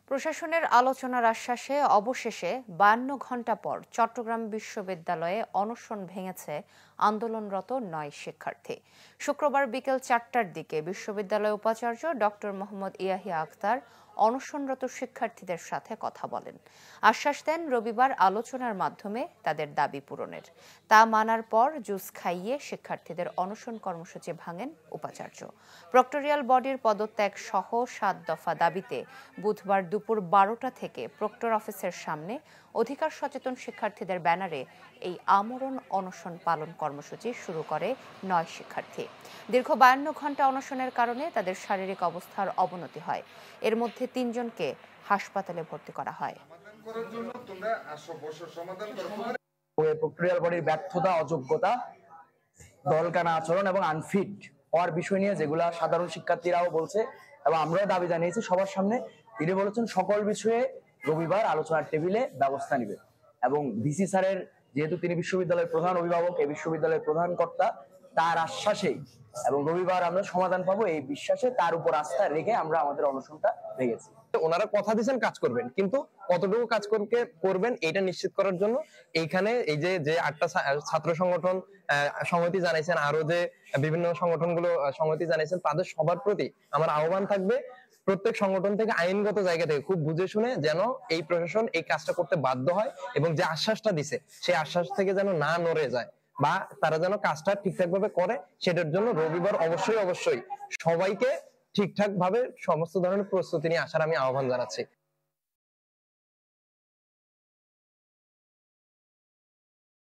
প্রশাসনের আলোচনার আশ্বাসে অবশেষে ৫২ ঘণ্টা পর চট্টগ্রাম বিশ্ববিদ্যালয়ে অনশন ভেঙেছে আন্দোলনরত ৯ শিক্ষার্থী। শুক্রবার বিকেল ৪টার দিকে বিশ্ববিদ্যালয় উপাচার্য ডক্টর মোহাম্মদ ইয়াহিয়া আখতার অনশনরত শিক্ষার্থীদের সাথে কথা বলেন। আশ্বাস দেন রবিবার আলোচনার মাধ্যমে তাদের দাবি পূরণের। তা মানার পর জুস খাইয়ে শিক্ষার্থীদের অনশন কর্মসূচি ভাঙেন উপাচার্য। প্রক্টরিয়াল বডির পদত্যাগ সহ ৭ দফা দাবিতে বুধবার দুপুর ১২টা থেকে প্রক্টর অফিসের সামনে অধিকার সচেতন শিক্ষার্থীদের ব্যানারে এই আমরণ অনশন পালন কর্মসূচি শুরু করে ৯ শিক্ষার্থী। দীর্ঘ ৫২ ঘণ্টা অনশনের কারণে তাদের শারীরিক অবস্থার অবনতি হয়। এর মধ্যে ৩ জনকে হাসপাতালে ভর্তি করা হয়। প্রক্টরিয়াল বডির ব্যর্থতা, অযোগ্যতা, দলকানা আচরণ এবং আনফিট হওয়ার বিষয় নিয়ে যেগুলা সাধারণ শিক্ষার্থীরাও বলছে এবং আমরাও দাবি জানিয়েছি সবার সামনে, তিনি বলেছেন সকল বিষয়ে রবিবার আলোচনার টেবিলে ব্যবস্থা নেবে এবং ভিসি স্যারের, যেহেতু তিনি বিশ্ববিদ্যালয়ের প্রধান অভিভাবক, এই বিশ্ববিদ্যালয়ের প্রধান কর্তা, তার আশ্বাসেই এবং রবিবার আমরা সমাধান পাবো এই বিশ্বাসে, তার উপর আস্থা রেখে আমরা আমাদের অনশনটা ভেঙেছি। ওনারা কথা দিয়েছেন কাজ করবেন, কিন্তু কতটুকু কাজ করবেন এটা নিশ্চিত করার জন্য এইখানে এই যে ৮টা ছাত্র সংগঠন সংহতি জানাইছেন, আরো যে বিভিন্ন সংগঠনগুলো সংহতি জানাইছেন, তাদের সবার প্রতি আমার আহ্বান থাকবে প্রত্যেক সংগঠন থেকে আইনগত জায়গা থেকে খুব বুঝে শুনে যেন এই প্রশাসন এই কাজটা করতে বাধ্য হয় এবং যে আশ্বাসটা দিছে সেই আশ্বাস থেকে যেন না নড়ে যায় বা তারা যেন কাজটা ঠিকঠাক ভাবে করে, সেটার জন্য রবিবার অবশ্যই সবাইকে ঠিকঠাক ভাবে সমস্ত ধরনের প্রস্তুতি নিয়ে আসার আমি আহ্বান জানাচ্ছি।